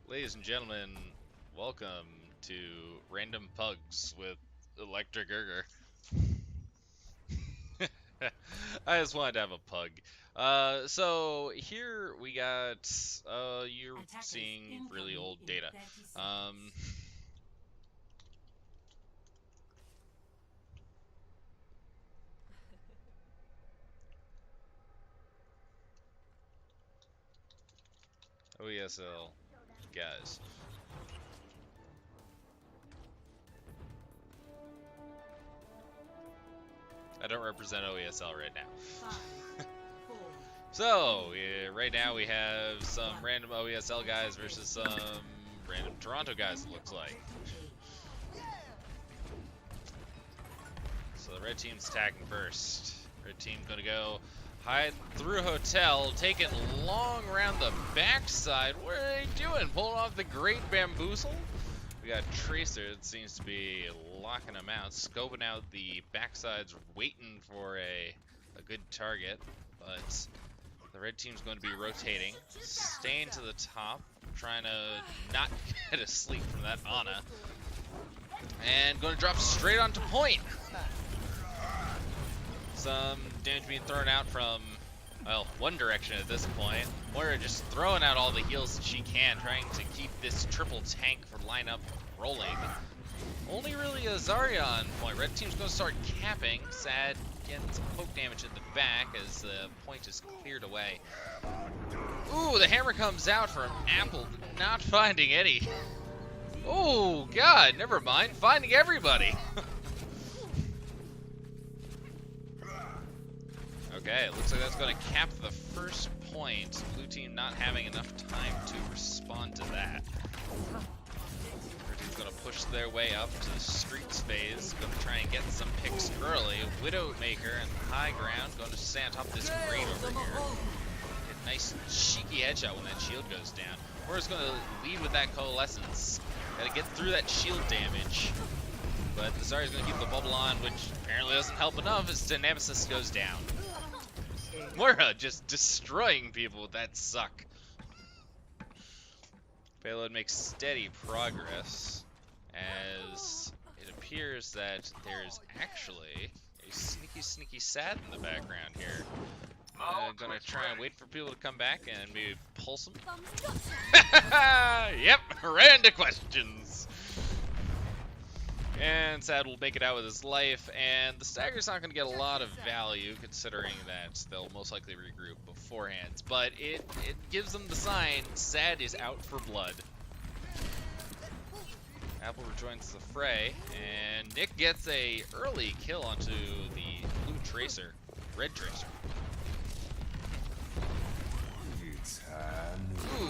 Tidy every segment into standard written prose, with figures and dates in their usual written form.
Ladies and gentlemen, welcome to Random Pugs with Electric Urger. I just wanted to have a pug. So here we got, you're seeing really old data. Um, OESL guys. I don't represent OESL right now. So, right now we have some random OESL guys versus some random Toronto guys, it looks like. So the red team's attacking first. Red team gonna go hide through hotel, take it long around the backside. What are they doing? Pulling off the great bamboozle? We got Tracer that seems to be locking them out, scoping out the backsides, waiting for a good target. But the red team's going to be rotating, staying to the top, trying to not get a sleep from that Ana. And going to drop straight onto point. Some damage being thrown out from, well, one direction at this point. Moira just throwing out all the heals that she can, trying to keep this triple tank for lineup rolling. Only really a Zarya on point. Red team's going to start capping. Sad getting some poke damage in the back as the point is cleared away. Ooh, the hammer comes out from Apple, not finding any. Oh, God, never mind. Finding everybody. Okay, it looks like that's going to cap the first point. Blue team not having enough time to respond to that. Red team's going to push their way up to the streets phase. Going to try and get some picks early. Widowmaker and high ground going to stay on top of this grate over here. Get a nice cheeky headshot when that shield goes down. Moira's going to lead with that coalescence. Got to get through that shield damage. But the Zarya's going to keep the bubble on, which apparently doesn't help enough as Nemesis goes down. Moira just destroying people with that suck. Payload makes steady progress as it appears that there's actually a sneaky sad in the background here. Gonna try and wait for people to come back and maybe pulse them. Yep, right into questions. And Sad will make it out with his life, and the stagger's not going to get a lot of value considering that they'll most likely regroup beforehand, but it gives them the sign Sad is out for blood. Apple rejoins the fray, and Nick gets a early kill onto the blue Tracer, red Tracer. Ooh,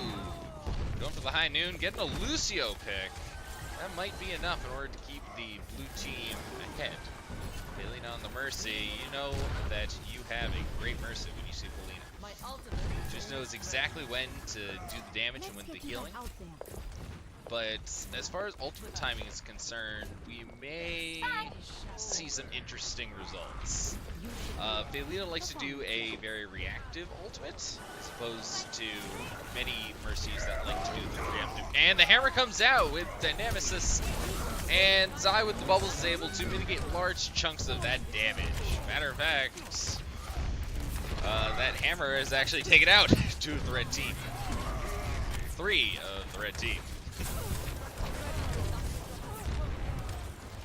going for the high noon, getting a Lucio pick. That might be enough in order to keep the blue team ahead. Failing on the Mercy, you know that you have a great Mercy when you see Felina. Just knows exactly when to do the damage and when the healing. But as far as ultimate timing is concerned, we may see some interesting results. Felina likes to do a very reactive ultimate, as opposed to many Mercies that like to do the preemptive. And the hammer comes out with Dynamesis, and Zai with the bubbles is able to mitigate large chunks of that damage. Matter of fact, that hammer is actually taken out 2 of the red team. 3 of the red team.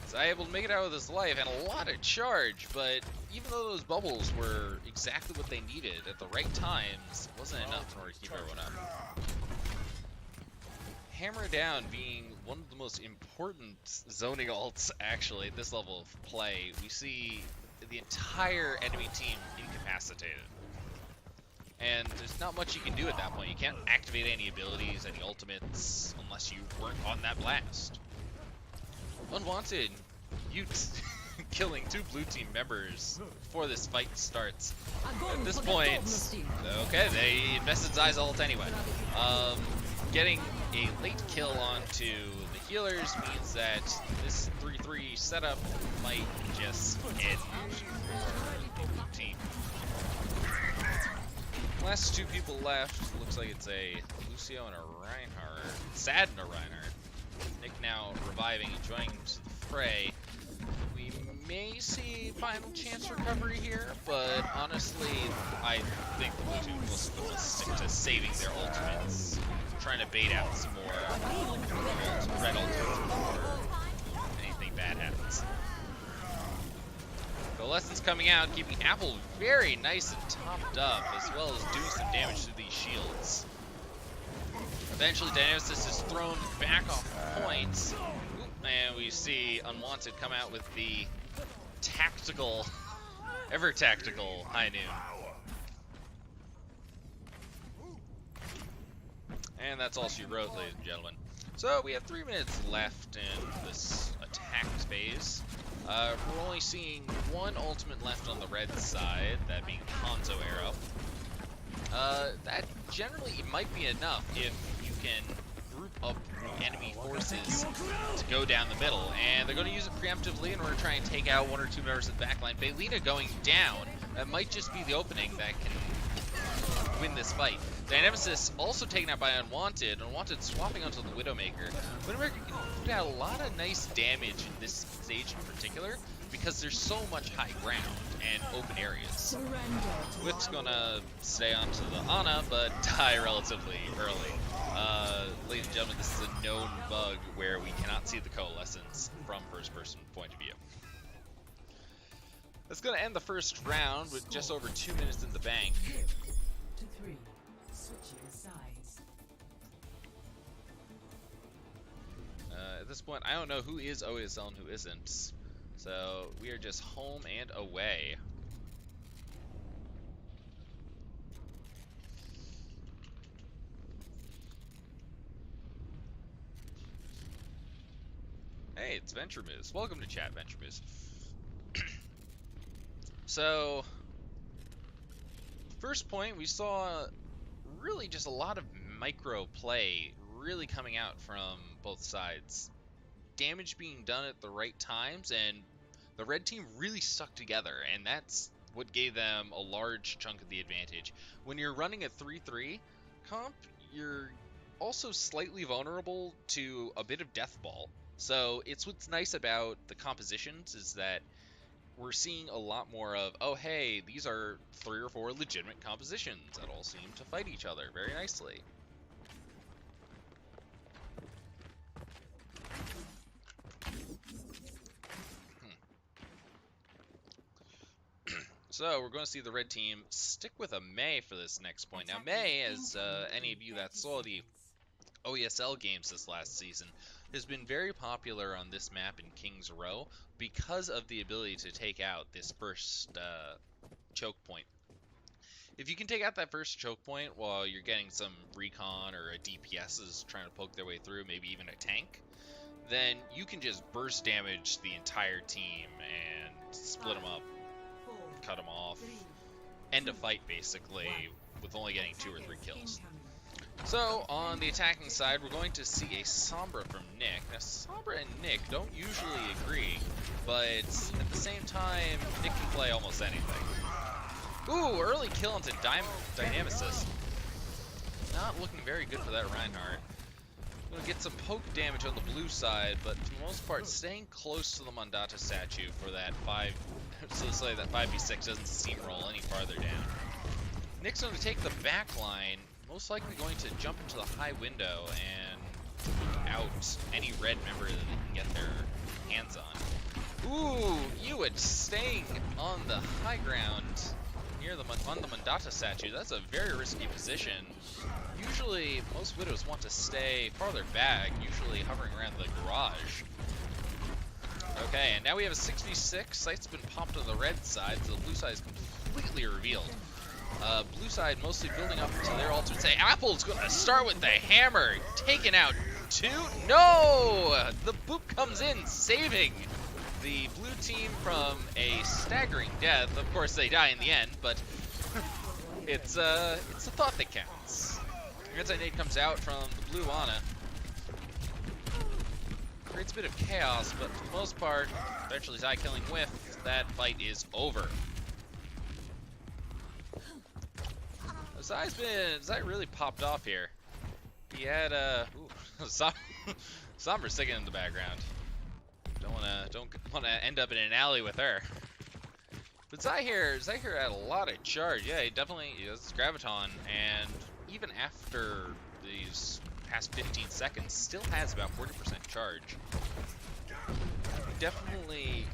Zai able to make it out with his life and a lot of charge, but even though those bubbles were exactly what they needed at the right times, it wasn't enough in order to keep everyone up. Hammer down being one of the most important zoning ults actually at this level of play. We see the entire enemy team incapacitated. And there's not much you can do at that point. You can't activate any abilities, any ultimates, unless you weren't on that blast. Unwanted Utes killing 2 blue team members before this fight starts. At this point, okay, they invested Zai's ult anyway. Getting a late kill onto the healers means that this 3-3 setup might just end for the blue team. Last two people left. Looks like it's a Lucio and a Reinhardt. Sad and a Reinhardt. Nick now reviving and joining to the fray. We may see final chance recovery here, but honestly, I think the blue team will stick to saving their ultimates, trying to bait out some more red ultimates before anything bad happens. The lessons coming out, keeping Apple very nice and topped up, as well as doing some damage to these shields. Eventually, Dynamis is thrown back off points, and we see Unwanted come out with the tactical, ever tactical high noon. And that's all she wrote, ladies and gentlemen. So we have 3 minutes left in this attack phase. We're only seeing one ultimate left on the red side, that being Hanzo Arrow. That generally might be enough if you can group up enemy forces to go down the middle, and they're going to use it preemptively in order to try and take out 1 or 2 members of the backline. Baylina going down, that might just be the opening that can win this fight. Dynamis also taken out by Unwanted. Unwanted swapping onto the Widowmaker. Widowmaker can put out a lot of nice damage in this stage in particular, because there's so much high ground and open areas. Whip's gonna stay onto the Ana, but die relatively early. Ladies and gentlemen, this is a known bug where we cannot see the coalescence from first-person point of view. That's gonna end the first round with just over 2 minutes in the bank. At this point, I don't know who is OSL and who isn't. So we are just home and away. Hey, it's Venture Moose. Welcome to chat, Venture Moose. So, first point, we saw really just a lot of micro play really coming out from both sides. Damage being done at the right times, and the red team really stuck together, and that's what gave them a large chunk of the advantage. When you're running a 3-3 comp, you're also slightly vulnerable to a bit of death ball. So it's what's nice about the compositions is that we're seeing a lot more of, oh hey, these are 3 or 4 legitimate compositions that all seem to fight each other very nicely. So we're going to see the red team stick with a Mei for this next point. Now Mei, as any of you that saw the OESL games this last season, has been very popular on this map in King's Row because of the ability to take out this first choke point. If you can take out that first choke point while you're getting some recon or a DPS is trying to poke their way through, maybe even a tank, then you can just burst damage the entire team and split them up, cut them off, end a fight basically with only getting 2 or 3 kills. So on the attacking side, we're going to see a Sombra from Nick. Now Sombra and Nick don't usually agree, but at the same time, Nick can play almost anything. Ooh, early kill into Dynamicist. Not looking very good for that Reinhardt. Gonna get some poke damage on the blue side, but for the most part, staying close to the Mandata statue for that 5, so this way that 5v6 doesn't steamroll any farther down. Nick's gonna take the back line, most likely going to jump into the high window and out any red member that they can get their hands on. Ooh, Ewan staying on the high ground near the Mandata statue. That's a very risky position. Usually, most Widows want to stay farther back, usually hovering around the garage. Okay, and now we have a 6v6. Sight's been popped on the red side, so the blue side is completely revealed. Blue side mostly building up to their ultimate. Say, Apple's going to start with the hammer, taking out 2. No! The boop comes in, saving the blue team from a staggering death. Of course, they die in the end, but it's the thought that counts. Anti-nade comes out from the blue Ana. Creates a bit of chaos, but for the most part, eventually Zai killing Whiff, that fight is over. Zai really popped off here. He had Sombra's sticking in the background. Don't wanna end up in an alley with her. But Zai here had a lot of charge. Yeah, he has Graviton, and even after these past 15 seconds, still has about 40% charge. Definitely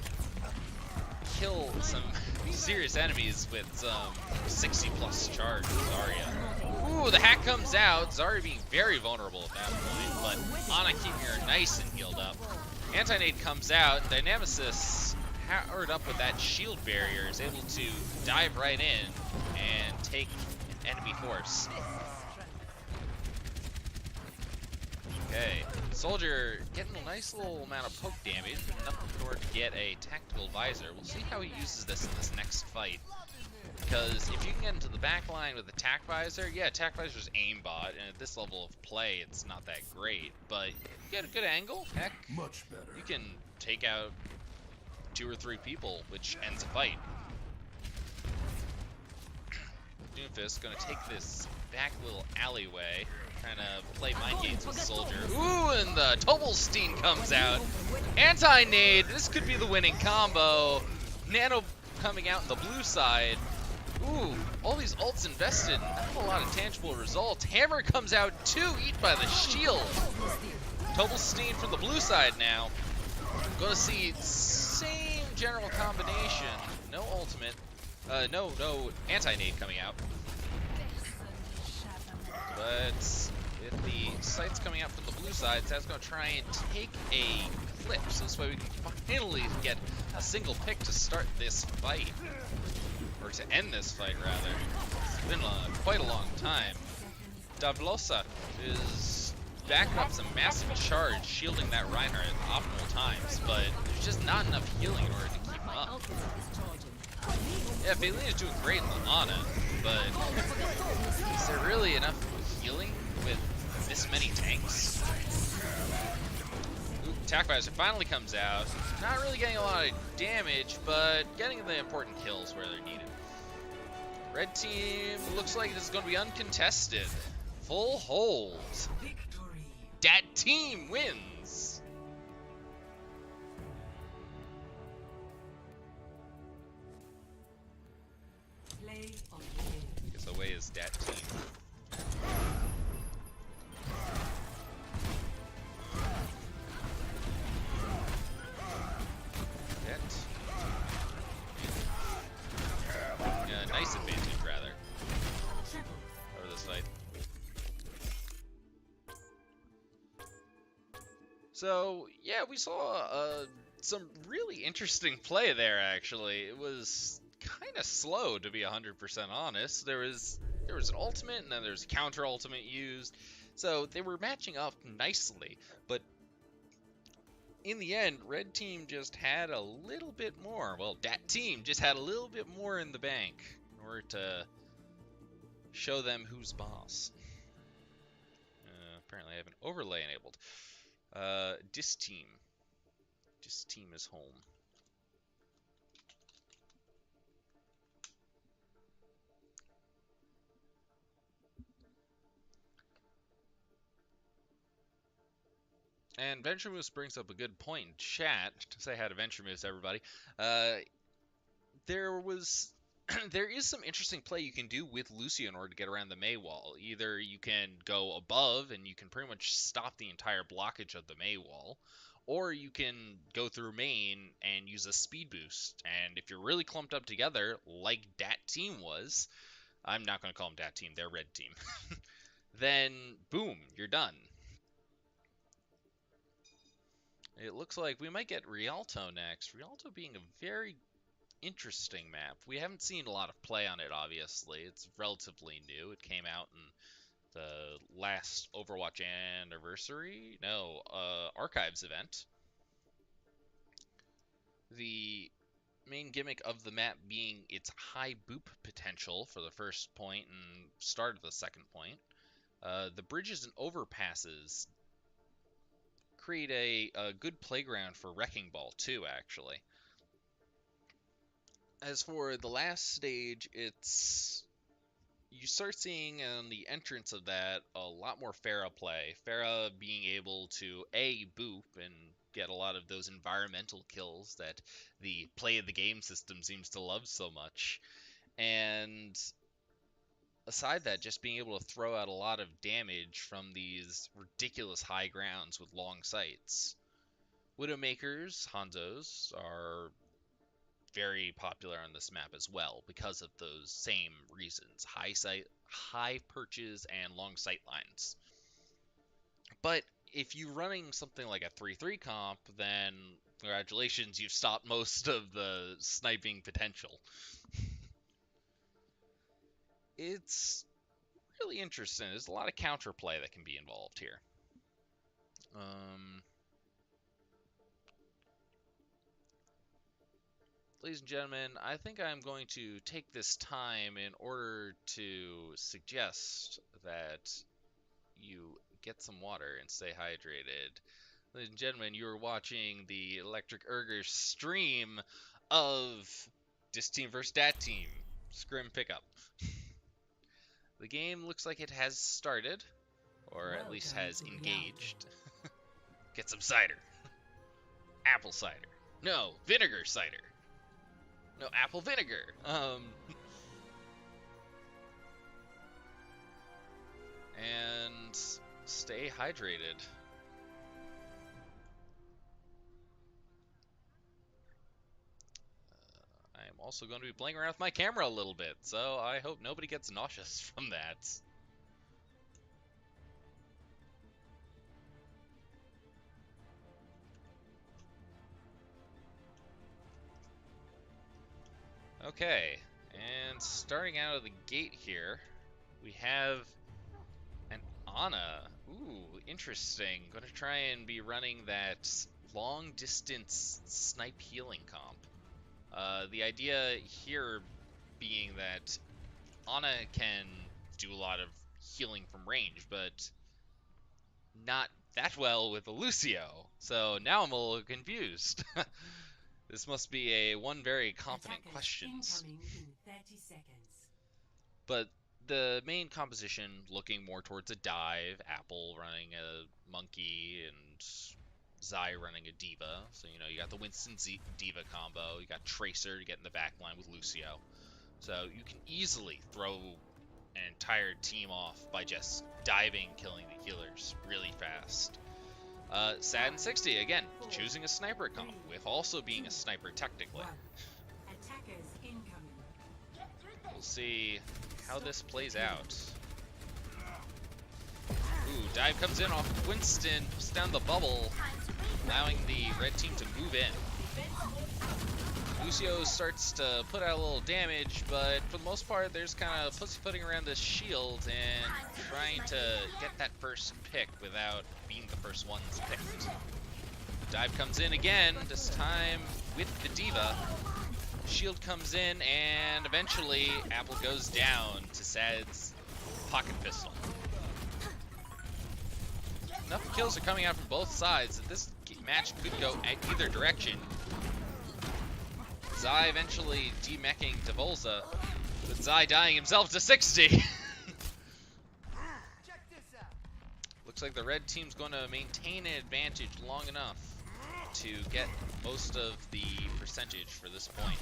kill some serious enemies with some 60+ charge with Zarya. Ooh, the hack comes out. Zarya being very vulnerable at that point, but Ana keeping her nice and healed up. Anti-nade comes out, and Dynamesis, powered up with that shield barrier, is able to dive right in and take an enemy force. Okay, Soldier getting a nice little amount of poke damage, but enough in order to get a tactical visor. We'll see how he uses this in this next fight. Because if you can get into the back line with a tac visor, yeah, tac visor's aimbot, and at this level of play, it's not that great. But you get a good angle, heck, much better. You can take out 2 or 3 people, which ends a fight. Doomfist gonna take this back little alleyway, trying to play mind games with Soldier. Ooh, and the Tobelstein comes out. Anti-nade, this could be the winning combo. Nano coming out in the blue side. Ooh, all these ults invested, not a lot of tangible results. Hammer comes out too, eat by the shield. Tobelstein from the blue side now. Gonna see same general combination. No ultimate. No anti-nade coming out. But with the sights coming out from the blue side, that's going to try and take a clip. So this way we can finally get a single pick to start this fight. Or to end this fight, rather. It's been quite a long time. Davlosa is backing up some massive charge, shielding that Reinhardt at optimal times, but there's just not enough healing in order to keep him up. Yeah, Felina's doing great in the Ana, but is there really enough healing with this many tanks? Ooh, Tac Visor finally comes out. Not really getting a lot of damage, but getting the important kills where they're needed. Red team looks like this is going to be uncontested. Full hold. Dat team wins. I guess away is Dat team. Nice advantage, rather, over this fight. So, yeah, we saw some really interesting play there, actually. It was kind of slow, to be 100% honest. There was an ultimate, and then there's a counter-ultimate used. So, they were matching up nicely, but in the end, Red Team just had a little bit more. Well, Dat Team just had a little bit more in the bank in order to show them who's boss. Apparently I have an overlay enabled. Dis Team is home. And Venture Moose brings up a good point in chat. To say hi to Venture Moose, everybody. There is some interesting play you can do with Lucio in order to get around the Mei wall. Either you can go above and you can pretty much stop the entire blockage of the Mei wall, or you can go through main and use a speed boost. And if you're really clumped up together, like Dat Team was, I'm not going to call them Dat Team, they're Red Team, then boom, you're done. It looks like we might get Rialto next. Rialto being a very interesting map. We haven't seen a lot of play on it, obviously. It's relatively new. It came out in the last Overwatch anniversary, Archives event. The main gimmick of the map being its high boop potential for the first point and start of the second point. The bridges and overpasses create a good playground for Wrecking Ball too, actually. As for the last stage, it's you start seeing in the entrance of that a lot more Pharah play. Pharah being able to boop and get a lot of those environmental kills that the play of the game system seems to love so much. And aside that, just being able to throw out a lot of damage from these ridiculous high grounds with long sights. Widowmakers, Hanzos, are very popular on this map as well because of those same reasons. High perches, and long sight lines. But if you're running something like a 3-3 comp, then congratulations, you've stopped most of the sniping potential. It's really interesting. There's a lot of counterplay that can be involved here. Ladies and gentlemen, I think I'm going to take this time in order to suggest that you get some water and stay hydrated. Ladies and gentlemen, you are watching the Electric Urger stream of Dis Team vs. Dat Team Scrim Pickup. The game looks like it has started, or at least has engaged. Get some cider. Apple cider. No, vinegar cider. No, apple vinegar. And stay hydrated. I'm also going to be playing around with my camera a little bit, so I hope nobody gets nauseous from that. Okay, and starting out of the gate here, we have an Ana. Ooh, interesting. Gonna try and be running that long distance snipe healing comp. The idea here being that Ana can do a lot of healing from range, but not that well with a Lucio. So now I'm a little confused. This must be one very confident questions. But the main composition looking more towards a dive, Apple running a monkey, and Zai running a diva. So, you know, you got the Winston diva combo, you got Tracer to get in the back line with Lucio. So you can easily throw an entire team off by just diving, killing the healers really fast. Sad 60, again, choosing a sniper comp, with also being a sniper technically. We'll see how this plays out. Ooh, dive comes in off Winston, puts down the bubble, allowing the red team to move in. Lucio starts to put out a little damage, but for the most part, there's kind of pussyfooting around this shield and trying to get that first pick without being the first ones picked. Dive comes in again, this time with the diva. Shield comes in, and eventually Apple goes down to Sad's pocket pistol. Enough kills are coming out from both sides that this match could go either direction. Zai eventually demeching Devolza, with Zai dying himself to 60. Looks like the red team's going to maintain an advantage long enough to get most of the percentage for this point.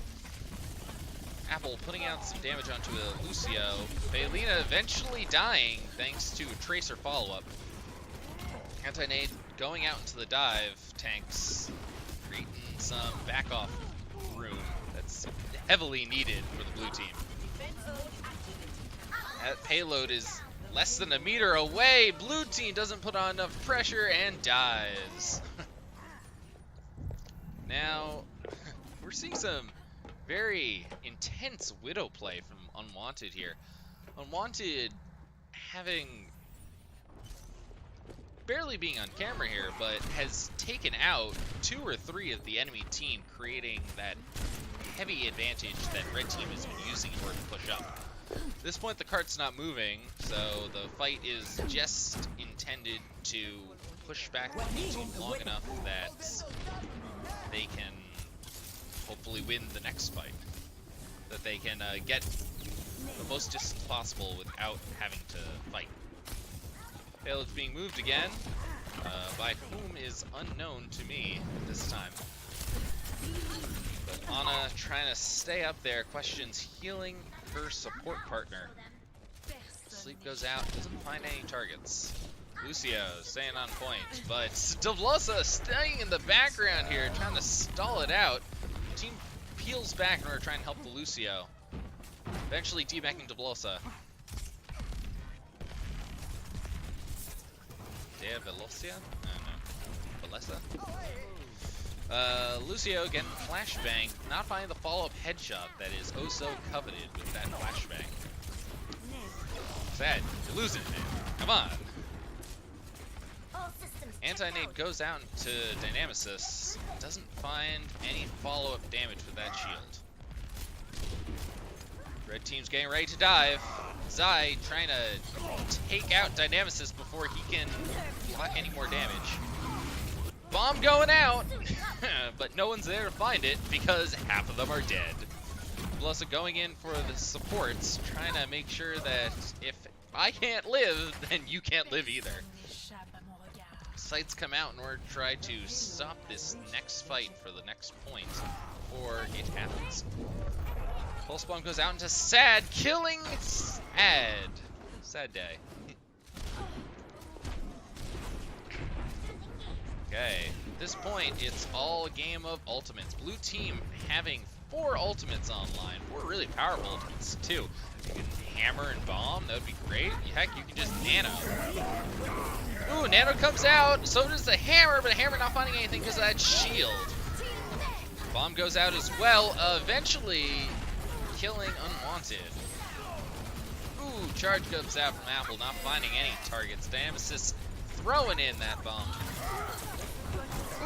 Apple putting out some damage onto a Lucio. Baylina eventually dying thanks to a Tracer follow-up. Anti-nade going out into the dive. Tanks creating some back-off room that's heavily needed for the blue team. That payload is less than a meter away. Blue team doesn't put on enough pressure and dies. Now, we're seeing some very intense Widow play from Unwanted here. Unwanted having barely being on camera here, but has taken out 2 or 3 of the enemy team, creating that heavy advantage that red team has been using in order to push up. At this point, the cart's not moving, so the fight is just intended to push back the blue team long enough that they can hopefully win the next fight. That they can get the most distance possible without having to fight. Payload's being moved again, by whom is unknown to me at this time. But Ana trying to stay up there, questions healing her support partner. Sleep goes out, doesn't find any targets. Lucio staying on point, but Devlosa staying in the background here, trying to stall it out. Team peels back in order to try and help the Lucio. Eventually debacking Devlosa. Dea Velocia? No. Velesa? Lucio getting flashbang, not finding the follow-up headshot that is oh so coveted with that flashbang. Sad, you're losing it, man. Come on. Anti-nade goes out to Dynamicus, doesn't find any follow-up damage with that shield. Red team's getting ready to dive. Zai trying to take out Dynamicus before he can block any more damage. Bomb going out, but no one's there to find it because half of them are dead. Blossa going in for the supports, trying to make sure that if I can't live, then you can't live either. Sights come out in order to try to stop this next fight for the next point before it happens. Pulse bomb goes out into Sad, killing Sad. Sad day. Okay, at this point, it's all a game of ultimates. Blue team having 4 ultimates online, 4 really powerful ultimates too. You can hammer and bomb, that would be great. Heck, you can just nano. Ooh, nano comes out, so does the hammer, but the hammer not finding anything because of that shield. Bomb goes out as well, eventually killing Unwanted. Ooh, charge comes out from Apple, not finding any targets. Dynamicus throwing in that bomb.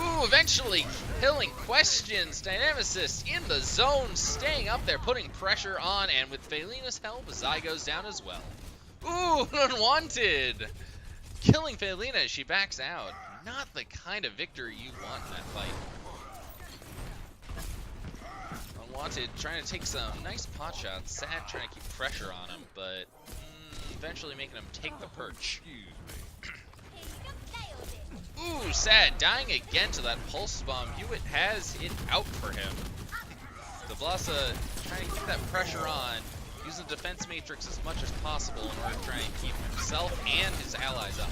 Ooh, eventually killing Questions. Dynamicus in the zone, staying up there, putting pressure on, and with Felina's help, Zai goes down as well. Ooh, Unwanted! Killing Felina as she backs out. Not the kind of victory you want in that fight. Unwanted trying to take some nice pot shots. Sad trying to keep pressure on him, but eventually making him take the perch. Ooh, Sad dying again to that pulse bomb. Hewitt has it out for him. Devlosa trying to keep that pressure on, using the defense matrix as much as possible in order to try and keep himself and his allies up.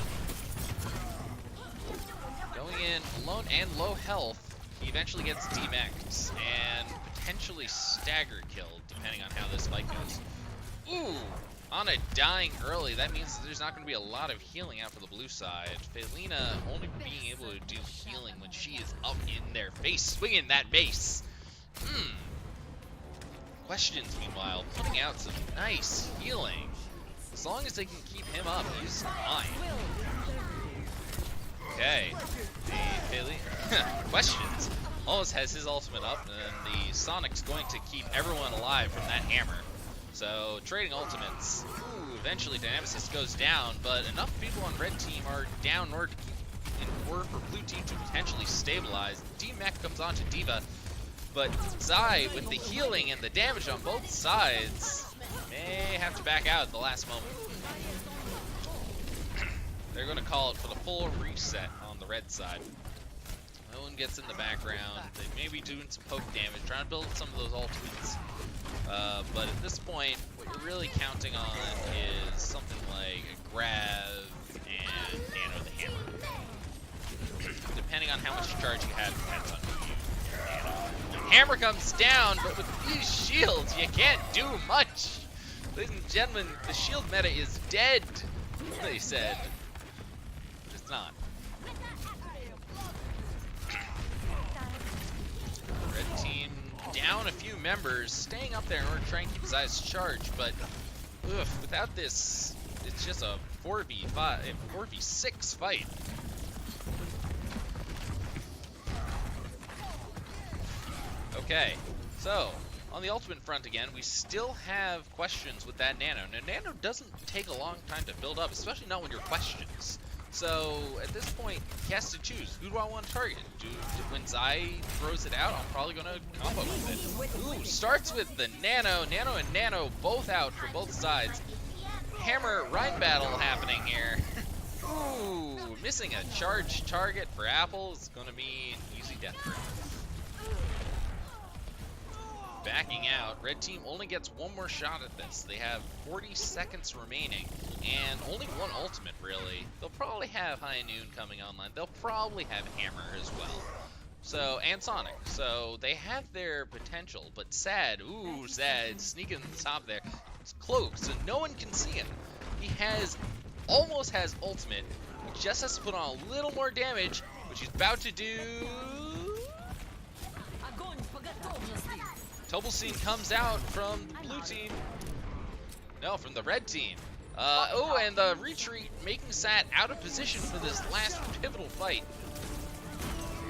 Going in alone and low health, he eventually gets demexed and potentially stagger killed, depending on how this fight goes. Ooh, Ana dying early. That means there's not going to be a lot of healing out for the blue side. Felina only being able to do healing when she is up in their face, swinging that base. Questions, meanwhile, putting out some nice healing. As long as they can keep him up, he's fine. Okay, Questions almost has his ultimate up, and the Sonic's going to keep everyone alive from that hammer. So, trading ultimates. Ooh, eventually Dynamicus goes down, but enough people on red team are down in order for blue team to potentially stabilize. D-Mech comes on to Diva, but Zai, with the healing and the damage on both sides, may have to back out at the last moment. They're going to call it for the full reset on the red side. No one gets in the background. They may be doing some poke damage, trying to build some of those ultimates. But at this point, what you're really counting on is something like a grab and nano the hammer. Depending on how much charge you have, depends on who you nano. Hammer comes down, but with these shields, you can't do much. Ladies and gentlemen, the shield meta is dead, they said. But it's not. Red team down a few members, staying up there in order to try and keep his eyes charged, but without this, it's just a 4v6 fight. Okay, so on the ultimate front again, we still have Questions with that nano. Now, nano doesn't take a long time to build up, especially not when you're Questions. So at this point, he has to choose. Who do I want to target? When Zai throws it out, I'm probably going to combo with it. Ooh, starts with the Nano. Nano and Nano both out for both sides. Hammer Rhine battle happening here. Ooh, missing a charge target for Apple is going to mean easy death for him. Backing out. Red team only gets one more shot at this. They have 40 seconds remaining and only one ultimate, really. They'll probably have High Noon coming online. They'll probably have Hammer as well. So, and Sonic. So they have their potential, but Sad, ooh, Sad sneaking to the top there. It's cloaked, so no one can see him. He almost has ultimate. He just has to put on a little more damage, which he's about to do. Tobelstein comes out from the blue team. No, from the red team. Oh, and the retreat making Sat out of position for this last pivotal fight.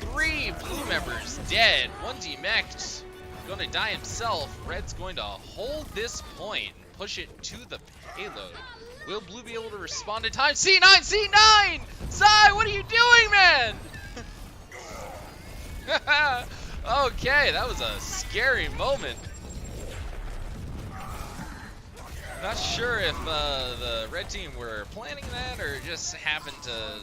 3 blue members dead. 1 demeched. Going to die himself. Red's going to hold this point and push it to the payload. Will blue be able to respond in time? C9! C9! Zai, what are you doing, man? Okay, that was a scary moment. Not sure if the red team were planning that or just happened to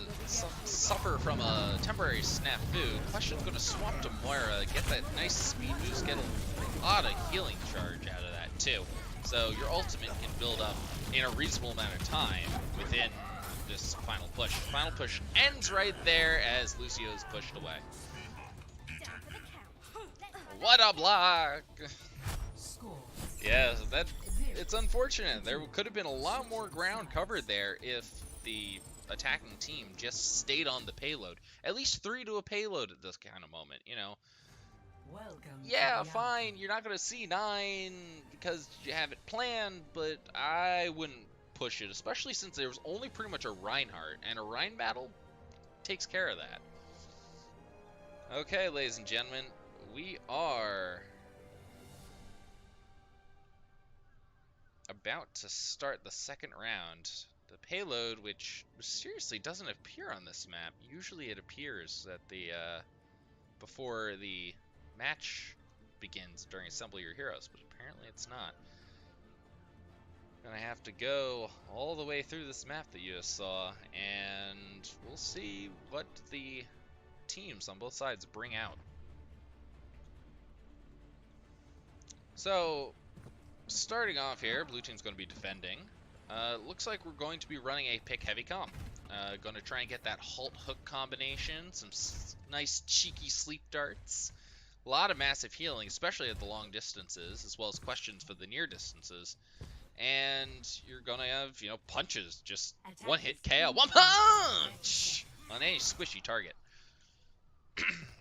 suffer from a temporary snafu. Question's going to swap to Moira, get that nice speed boost, get a lot of healing charge out of that too. So your ultimate can build up in a reasonable amount of time within this final push. Final push ends right there as Lucio is pushed away. What a block! Yeah, it's unfortunate. There could have been a lot more ground covered there if the attacking team just stayed on the payload. At least 3 to a payload at this kind of moment, you know. Yeah, fine, you're not going to see 9 because you have it planned, but I wouldn't push it, especially since there was only pretty much a Reinhardt, and a Rhine battle takes care of that. Okay, ladies and gentlemen, we are about to start the second round. The payload, which seriously doesn't appear on this map. Usually it appears at the before the match begins during Assemble Your Heroes, but apparently it's not. Gonna have to go all the way through this map that you just saw, and we'll see what the teams on both sides bring out. So, starting off here, blue team's going to be defending. Looks like we're going to be running a pick heavy comp. Going to try and get that halt hook combination, some nice cheeky sleep darts, a lot of massive healing, especially at the long distances, as well as questions for the near distances. And you're going to have, you know, punches, just one hit KO, one punch on any squishy target.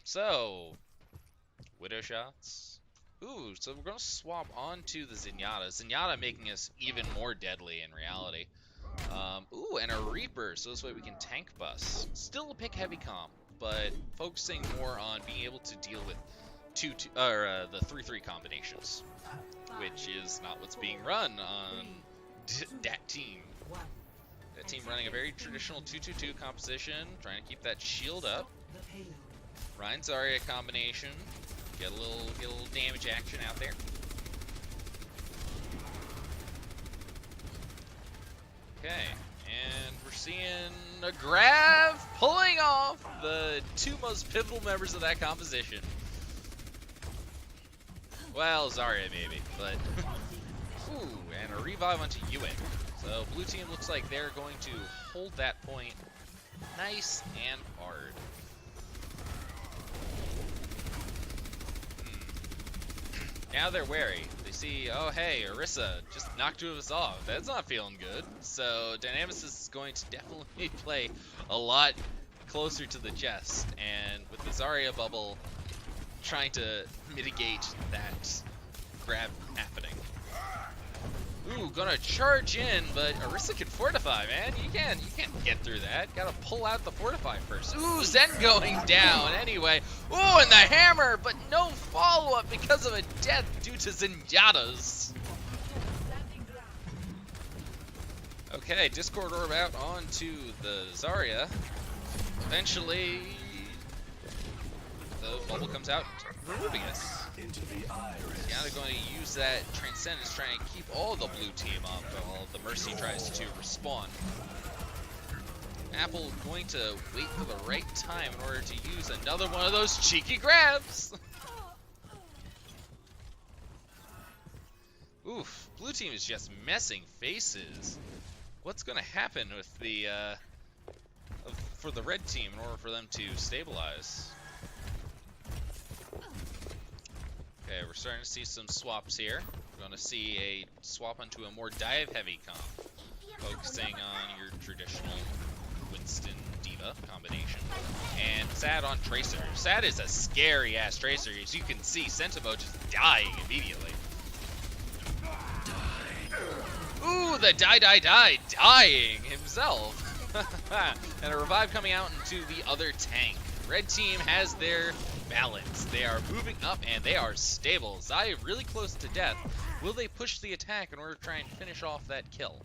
So, Widow shots. Ooh, so we're going to swap onto the Zenyatta. Zenyatta making us even more deadly in reality. Ooh, and a Reaper, so this way we can tank bus. Still a pick heavy comp, but focusing more on being able to deal with the 3-3 combinations, which is not what's being run on that team. That team running a very traditional 2-2-2 composition, trying to keep that shield up. Ryan Zarya combination. Get a little damage action out there. Okay, and we're seeing a Grav pulling off the 2 most pivotal members of that composition. Well, Zarya maybe, but ooh, and a revive onto Ewan. So blue team looks like they're going to hold that point nice and hard. Now they're wary. They see, oh hey, Orisa just knocked 2 of us off. That's not feeling good. So Dynamis is going to definitely play a lot closer to the chest. And with the Zarya bubble, trying to mitigate that grab happening. Ooh, gonna charge in, but Orisa can fortify, man. You can't get through that. Gotta pull out the fortify first. Ooh, Zen going down anyway. Ooh, and the hammer, but no follow-up because of a death due to Zenyatta's. Okay, Discord Orb out onto the Zarya. Eventually, the bubble comes out, removing it. Now they're going to use that Transcendence, trying to keep all the blue team up while the Mercy tries to respawn. Apple going to wait for the right time in order to use another one of those cheeky grabs. Oof, blue team is just messing faces. What's going to happen with the for the red team in order for them to stabilize? Okay, we're starting to see some swaps here. We're going to see a swap onto a more dive-heavy comp, focusing on your traditional Winston D.Va combination. And Sad on Tracer. Sad is a scary-ass Tracer. As you can see, Sentimo just dying immediately. Ooh, the dying himself. And a revive coming out into the other tank. Red team has their balance. They are moving up and they are stable. Zaya really close to death. Will they push the attack in order to try and finish off that kill?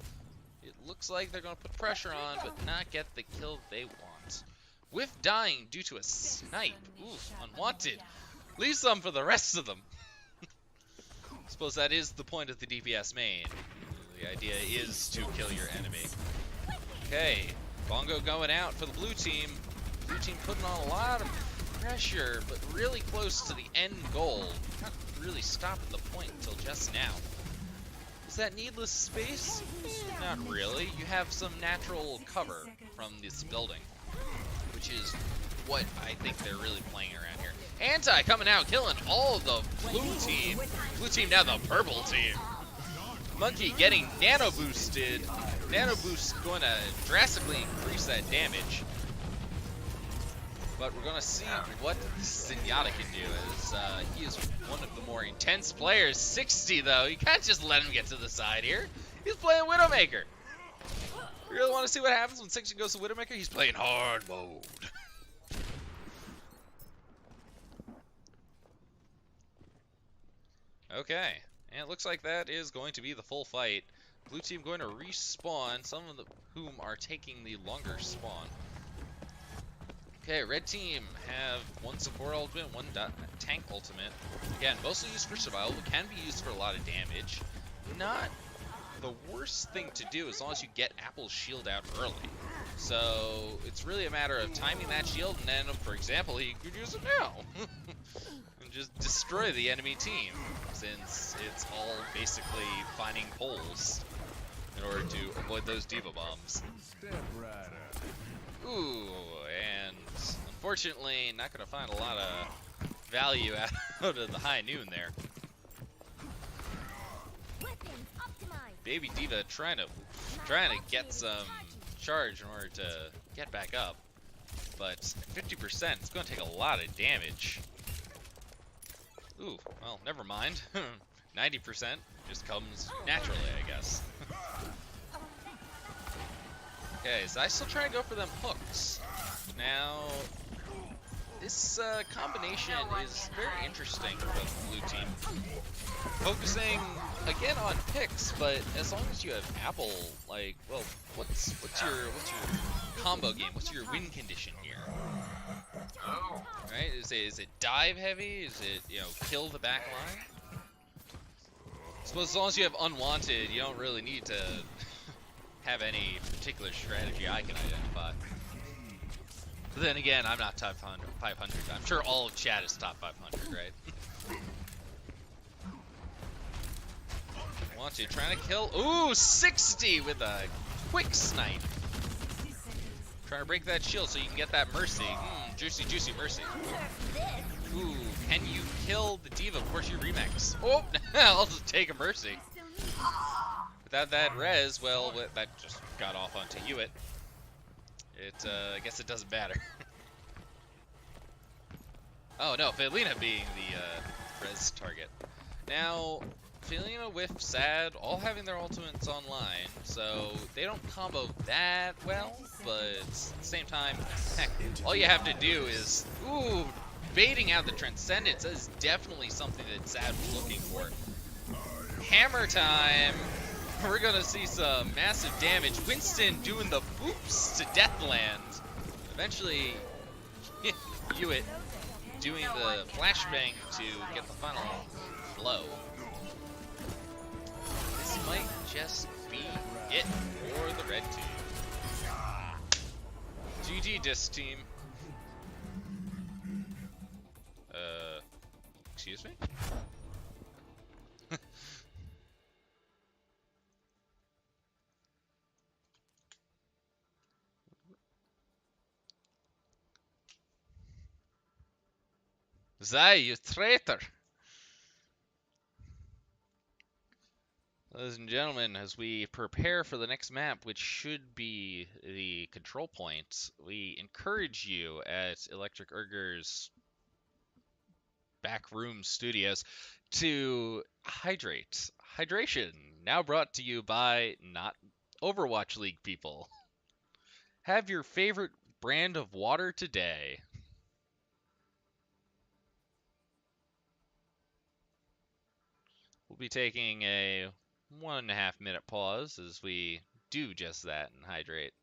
It looks like they're going to put pressure on, but not get the kill they want. Whiff dying due to a snipe. Oof, unwanted. Leave some for the rest of them. Suppose that is the point of the DPS main. The idea is to kill your enemy. Okay, Bongo going out for the blue team. Blue team putting on a lot of pressure, but really close to the end goal. Not really stopping the point until just now. Is that needless space? Not really. You have some natural cover from this building, which is what I think they're really playing around here. Anti coming out, killing all the blue team. Blue team now the purple team. Monkey getting nano boosted. Nano boost going to drastically increase that damage. But we're going to see what Zenyatta can do, as he is one of the more intense players. 60 though, you can't just let him get to the side here. He's playing Widowmaker. You really want to see what happens when 60 goes to Widowmaker? He's playing hard mode. Okay, and it looks like that is going to be the full fight. Blue team going to respawn, some of whom are taking the longer spawn. Okay, red team have one support ultimate, one tank ultimate. Again, mostly used for survival, but can be used for a lot of damage. Not the worst thing to do as long as you get Apple's shield out early. So it's really a matter of timing that shield, and then, for example, you could use it now. And just destroy the enemy team, since it's all basically finding holes in order to avoid those D.Va bombs. Ooh, and unfortunately, not going to find a lot of value out of the high noon there. Baby D.Va trying to get some charge in order to get back up, but 50%, it's going to take a lot of damage. Ooh, well, never mind. 90% just comes naturally, I guess. Okay, so I still try to go for them hooks. Now, this combination is very interesting for the blue team. Focusing again on picks, but as long as you have Apple, like, well, what's your combo game? What's your win condition here? Right? Is it dive heavy? Is it, you know, kill the back line? I suppose as long as you have unwanted, you don't really need to have any particular strategy I can identify. But then again, I'm not top 500. I'm sure all of chat is top 500, right? Wanted, trying to kill. Ooh, 60 with a quick snipe. Trying to break that shield so you can get that mercy. Juicy, juicy mercy. Ooh, can you kill the D.Va before she remix? Oh, I'll just take a mercy. Without that res, well, that just got off onto Hewitt. I guess it doesn't matter. Oh no, Felina being the res target. Now, Felina with Sad, all having their ultimates online, so they don't combo that well, but at the same time, heck, all you have to do is, ooh, baiting out the Transcendence is definitely something that Sad was looking for. Hammer time! we're gonna see some massive damage. Winston doing the boops to Deathland. Eventually, Hewitt doing the flashbang to get the final blow. This might just be it for the red team. GG, Disc team. Excuse me? Zai, you traitor! Ladies and gentlemen, as we prepare for the next map, which should be the control points, we encourage you at Electric Urger's backroom studios to hydrate. Hydration, now brought to you by not Overwatch League people. Have your favorite brand of water today. We'll be taking a 1.5 minute pause as we do just that and hydrate.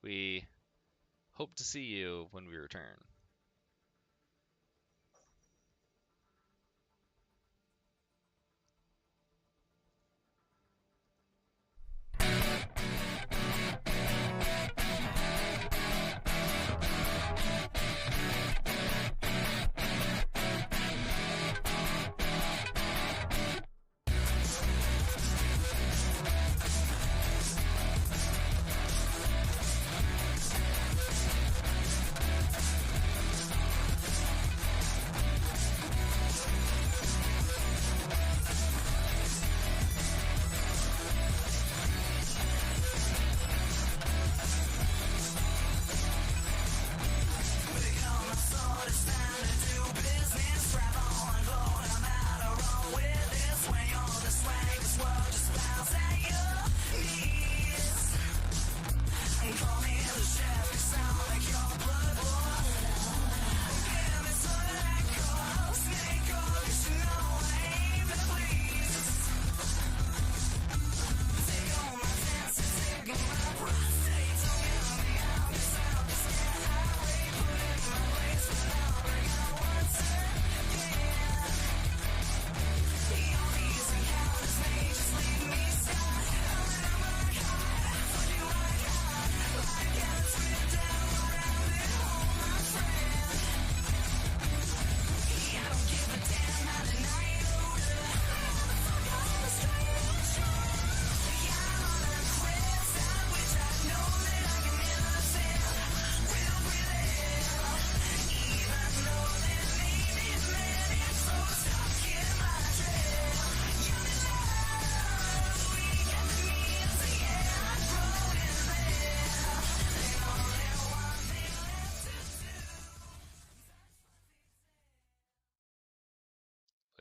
We hope to see you when we return.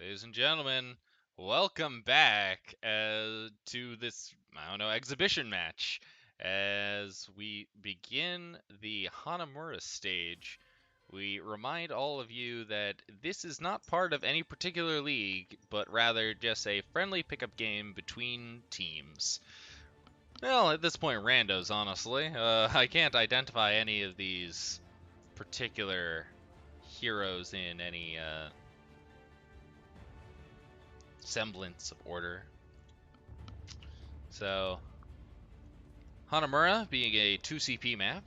Ladies and gentlemen, welcome back to this, I don't know, exhibition match as we begin the Hanamura stage. We remind all of you that this is not part of any particular league, but rather just a friendly pickup game between teams. Well, at this point, randos, honestly. I can't identify any of these particular heroes in any semblance of order. So, Hanamura being a 2CP map,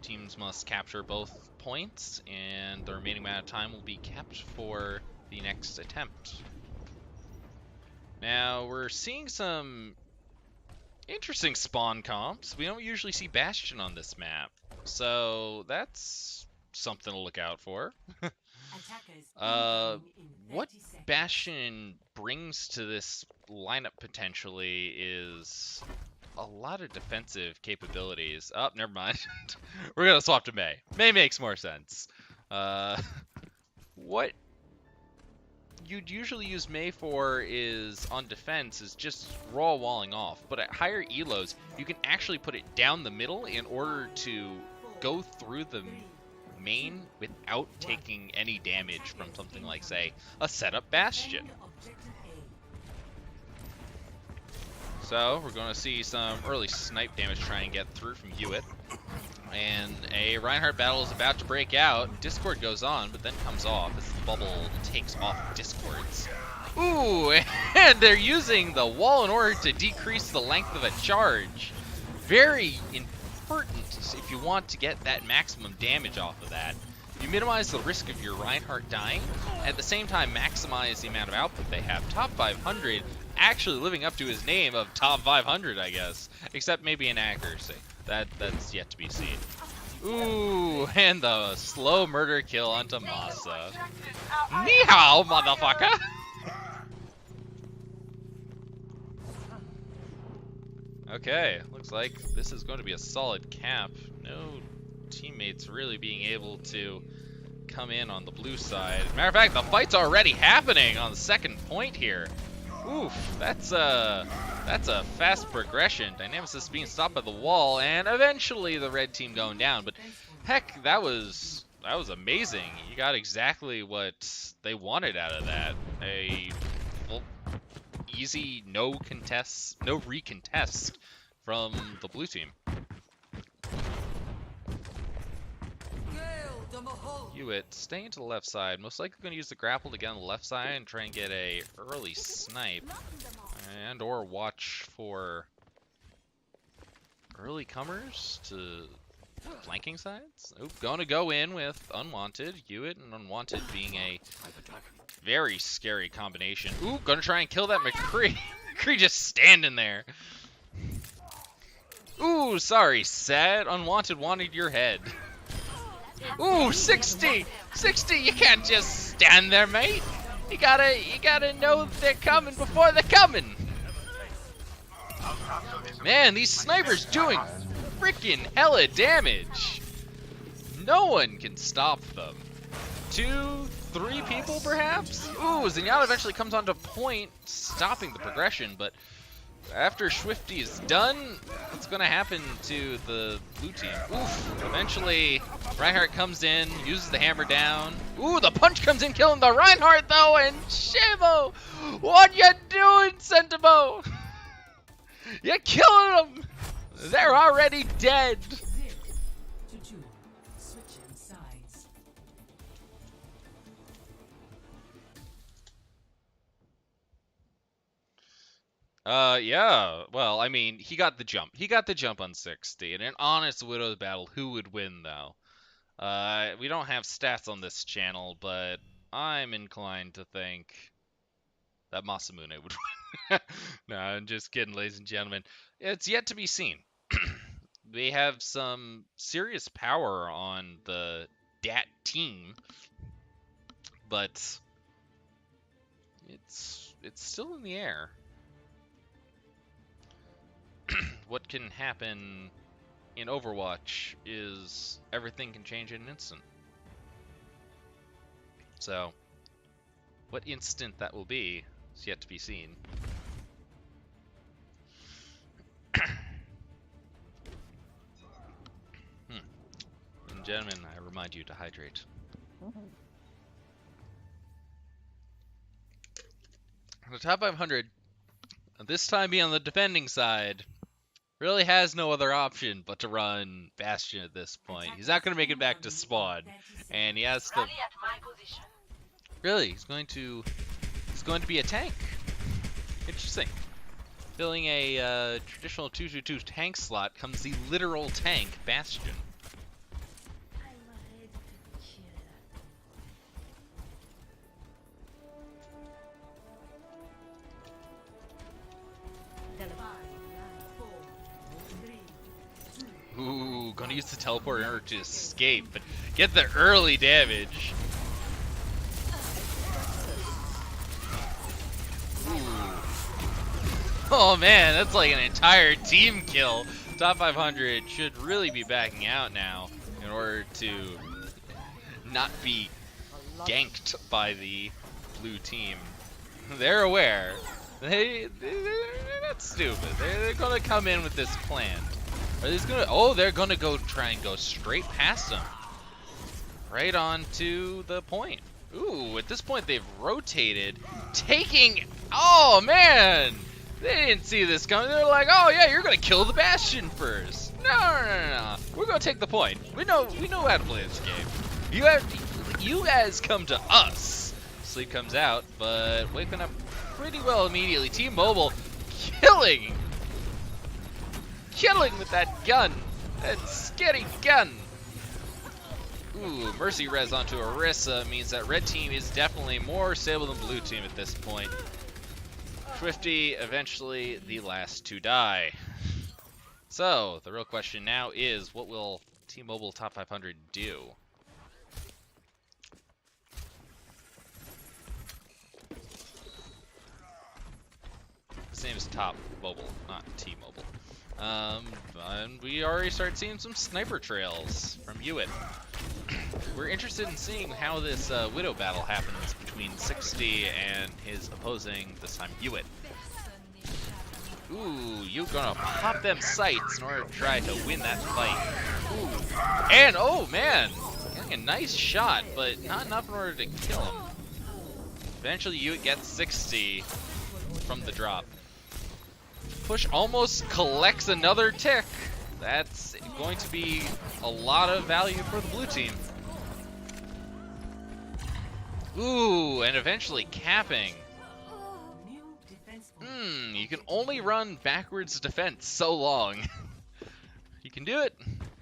teams must capture both points, and the remaining amount of time will be kept for the next attempt. Now, we're seeing some interesting spawn comps. We don't usually see Bastion on this map, so that's something to look out for. What Bastion brings to this lineup potentially is a lot of defensive capabilities. Oh, never mind. We're gonna swap to Mei. Mei makes more sense. What you'd usually use Mei for is on defense is just raw walling off, but at higher elos you can actually put it down the middle in order to go through the main without taking any damage from something like, say, a setup Bastion. So we're going to see some early snipe damage try and get through from Hewitt. And a Reinhardt battle is about to break out. Discord goes on, but then comes off as the bubble takes off Discord's. Ooh, and they're using the wall in order to decrease the length of a charge. Very important if you want to get that maximum damage off of that. You minimize the risk of your Reinhardt dying, at the same time maximize the amount of output they have. Top 500 actually living up to his name of top 500, I guess. Except maybe in accuracy. That's yet to be seen. Ooh, and the slow murder kill onto Masa. Ni hao, motherfucker! Okay, looks like this is going to be a solid cap. No teammates really being able to come in on the blue side. Matter of fact, the fight's already happening on the second point here. Oof, that's a fast progression. Dynamis is being stopped by the wall, and eventually the red team going down. But heck, that was amazing. You got exactly what they wanted out of that. A easy no recontest from the blue team. Hewitt staying to the left side, most likely going to use the grapple to get on the left side and try and get a early snipe, and or watch for early comers to flanking sides. Oop, gonna go in with Unwanted. Hewitt and Unwanted being a very scary combination. Ooh, gonna try and kill that McCree. McCree just standing there. Ooh, sorry, Sad. Unwanted wanted your head. Ooh, 60! 60! You can't just stand there, mate! You gotta know that they're coming before they're coming! Man, these snipers doing freaking hella damage! No one can stop them. 2, 3 people, perhaps? Ooh, Zenyatta eventually comes onto point, stopping the progression, but after Swifty is done, what's going to happen to the blue team? Oof, eventually Reinhardt comes in, uses the hammer down. Ooh, the punch comes in, killing the Reinhardt though, and Shavo! What you doing, Sentimo? You're killing them! They're already dead! Yeah, well, I mean, he got the jump. He got the jump on 60. In an honest Widow's battle, who would win, though? We don't have stats on this channel, but I'm inclined to think that Masamune would win. No, I'm just kidding, ladies and gentlemen. It's yet to be seen. They have some serious power on the DAT team, but it's still in the air. What can happen in Overwatch is everything can change in an instant. So, what instant that will be is yet to be seen. And gentlemen, I remind you to hydrate. The top 500, this time being on the defending side, really has no other option but to run Bastion at this point. He's not going to make it back to spawn, and he has to. Really, he's going to be a tank. Interesting. Filling a traditional 2-2-2 tank slot comes the literal tank Bastion. Ooh, gonna use the teleport in order to escape, but get the early damage. Ooh. Oh man, that's like an entire team kill. Top 500 should really be backing out now in order to not be ganked by the blue team. They're aware. They're not stupid. They're gonna come in with this plan. Are they gonna? Oh, they're gonna go try and go straight past them, right on to the point. Ooh, at this point they've rotated, taking. Oh man, They didn't see this coming. They're like, oh yeah, you're gonna kill the Bastion first. No. We're gonna take the point. We know how to play this game. You guys come to us. Sleep comes out, but waking up pretty well immediately. T-Mobile killing with that gun. That scary gun. Ooh, Mercy res onto Orisa means that red team is definitely more stable than blue team at this point. Swifty, eventually the last to die. So, the real question now is, what will T-Mobile Top 500 do? His name is Top Mobile, not T-Mobile. And we already start seeing some sniper trails from Hewitt. We're interested in seeing how this Widow battle happens between 60 and his opposing, this time, Hewitt. Ooh, you're gonna pop them sights in order to try to win that fight. Ooh. And, oh man, getting a nice shot, but not enough in order to kill him. Eventually, Hewitt gets 60 from the drop. Push almost collects another tick. That's going to be a lot of value for the blue team. Ooh, and eventually capping. You can only run backwards defense so long. You can do it.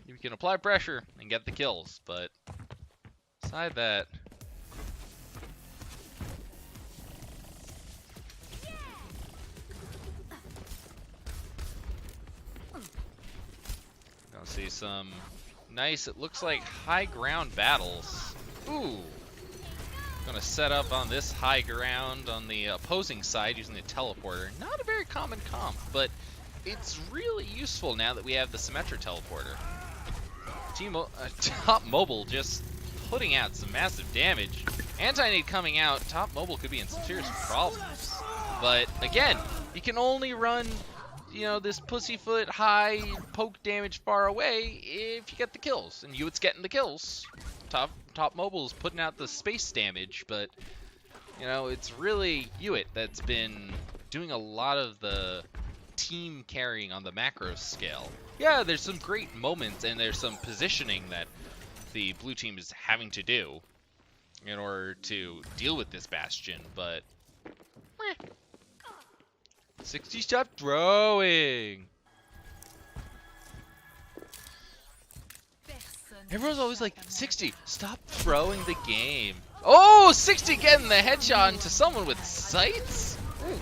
You can apply pressure and get the kills, but aside that, gonna see some nice, it looks like high ground battles. Ooh. Gonna set up on this high ground on the opposing side using the teleporter. Not a very common comp, but it's really useful now that we have the Symmetra teleporter. Top Mobile just putting out some massive damage. Anti-nade coming out, Top Mobile could be in some serious problems. But again, you can only run, you know, this pussyfoot high poke damage far away if you get the kills. And Hewitt's getting the kills. Top Mobile's putting out the space damage, but, you know, it's really Hewitt that's been doing a lot of the team carrying on the macro scale. Yeah, there's some great moments, and there's some positioning that the blue team is having to do in order to deal with this Bastion, but 60, stop throwing! Everyone's always like, 60, stop throwing the game. Oh, 60 getting the headshot into someone with sights? Ooh,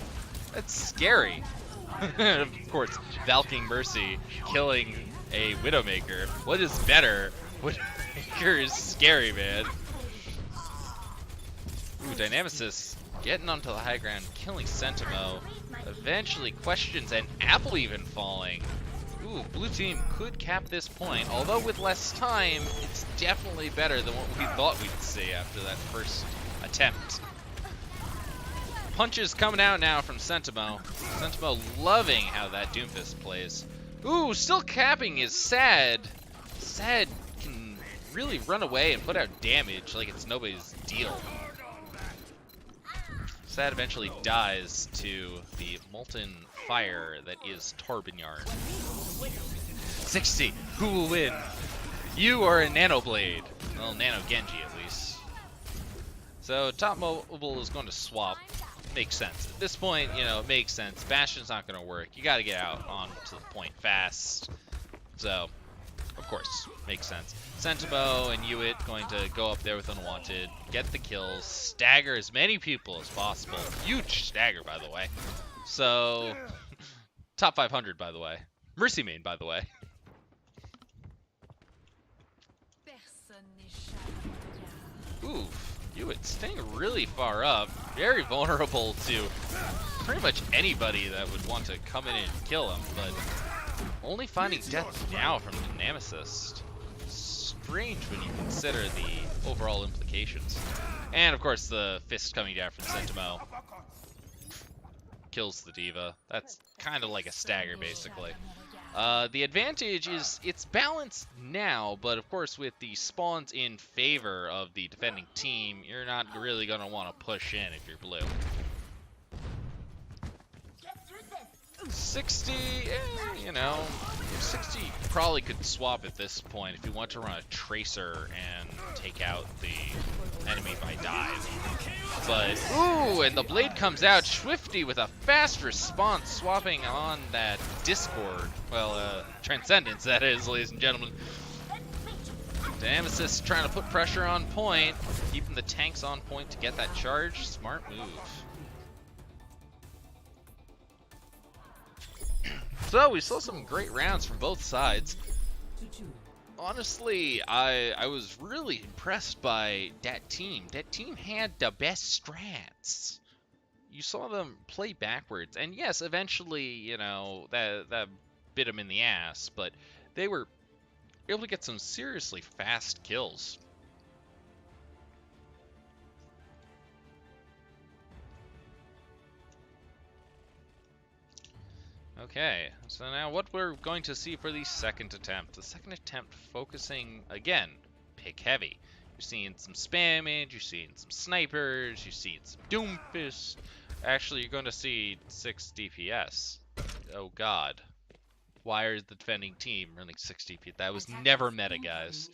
that's scary. Of course, Valking Mercy killing a Widowmaker. What is better? Widowmaker is scary, man. Ooh, Dynamicist getting onto the high ground, killing Sentimo. Eventually, Questions and Apple even falling. Ooh, blue team could cap this point, although with less time, it's definitely better than what we thought we'd see after that first attempt. Punches coming out now from Sentimo. Sentimo loving how that Doomfist plays. Ooh, still capping is Sad. Sad can really run away and put out damage like it's nobody's deal. Sad eventually dies to the molten fire that is Tarbin-Yarn. 60, who will win? You are a Nanoblade. Well, Nano Genji at least. So Top Mobile is going to swap. Makes sense. At this point, you know, it makes sense. Bastion's not going to work. You got to get out onto the point fast. So, of course, makes sense. Sentimo and Hewitt going to go up there with Unwanted, get the kills, stagger as many people as possible. Huge stagger, by the way. So, top 500, by the way. Mercy main, by the way. Oof, Hewitt staying really far up. Very vulnerable to pretty much anybody that would want to come in and kill him, but only finding death now from the Nemesis. Strange when you consider the overall implications. And of course the fist coming down from Sentimo. Kills the Diva. That's kind of like a stagger basically. The advantage is it's balanced now, but of course with the spawns in favor of the defending team, you're not really going to want to push in if you're blue. 60, you know, 60 probably could swap at this point if you want to run a tracer and take out the enemy by dive. But, ooh, and the blade comes out. Swifty with a fast response, swapping on that Discord. Well, Transcendence, that is, ladies and gentlemen. Nemesis trying to put pressure on point, keeping the tanks on point to get that charge. Smart move. So we saw some great rounds from both sides. Honestly, I was really impressed by that team. That team had the best strats. You saw them play backwards, and yes, eventually, you know, that bit them in the ass, but they were able to get some seriously fast kills. Okay, so now what we're going to see for the second attempt. The second attempt focusing, again, pick heavy. You're seeing some spammage, you're seeing some snipers, you're seeing some doomfist. Actually, you're going to see 6 DPS. Oh god. Why is the defending team running 6 DPS? That was never meta, guys.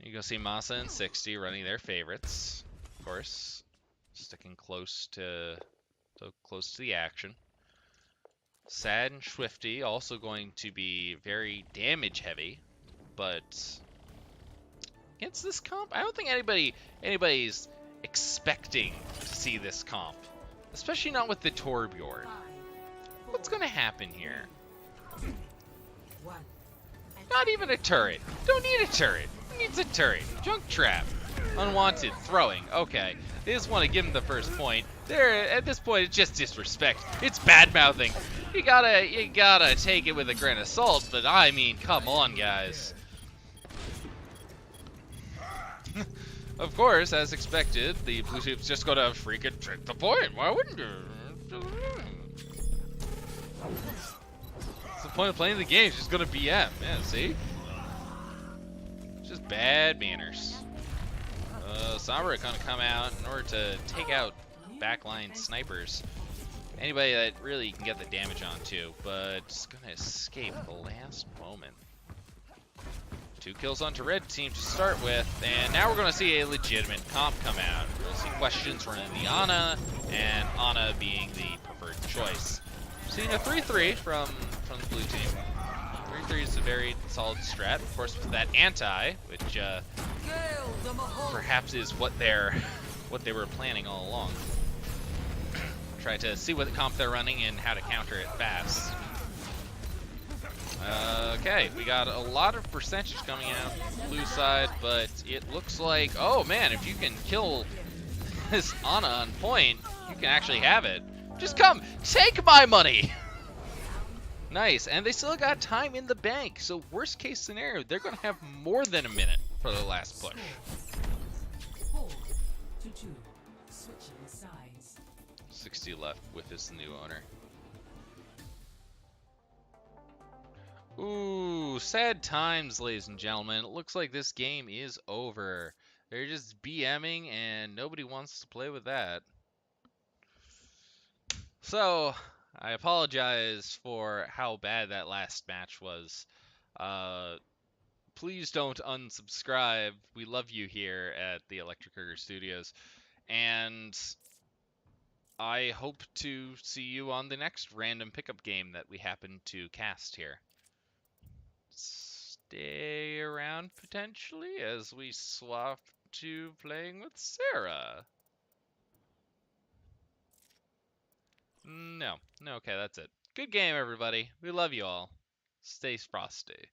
You're going to see Masa and 60 running their favorites. Of course, sticking close to the action. Sad and Swifty also going to be very damage heavy, but against this comp, I don't think anybody's expecting to see this comp, especially not with the Torbjorn. What's gonna happen here? Not even a turret. Don't need a turret. Who needs a turret? Junk trap. Unwanted throwing. Okay. They just want to give him the first point. There, at this point, it's just disrespect. It's bad mouthing. You gotta take it with a grain of salt. But I mean, come on, guys. Of course, as expected, the blue team's just gonna freaking trick the point. Why wouldn't you? What's the point of playing the game? It's just gonna BM. Yeah, see? It's just bad manners. Sombra gonna come out in order to take out backline snipers. Anybody that really can get the damage on too, but it's gonna escape the last moment. 2 kills onto red team to start with, and now we're gonna see a legitimate comp come out. We're gonna see questions running the Ana, and Ana being the preferred choice. Seeing a 3-3 from the blue team. 3-3 is a very solid strat, of course, with that anti, which perhaps is what they were planning all along. Try to see what comp they're running and how to counter it fast. Okay, we got a lot of percentage coming out blue side, but it looks like, oh man, if you can kill this Ana on point, you can actually have it. Just come, take my money! Nice, and they still got time in the bank, so worst case scenario, they're gonna have more than a minute for the last push. 4-2, switching sides. 60 left with his new owner. Ooh, sad times, ladies and gentlemen. It looks like this game is over. They're just BMing, and nobody wants to play with that. So, I apologize for how bad that last match was. Please don't unsubscribe. We love you here at the Electric Burger Studios. And I hope to see you on the next random pickup game that we happen to cast here. Stay around potentially as we swap to playing with Sarah. No, okay, that's it. Good game, everybody. We love you all. Stay frosty.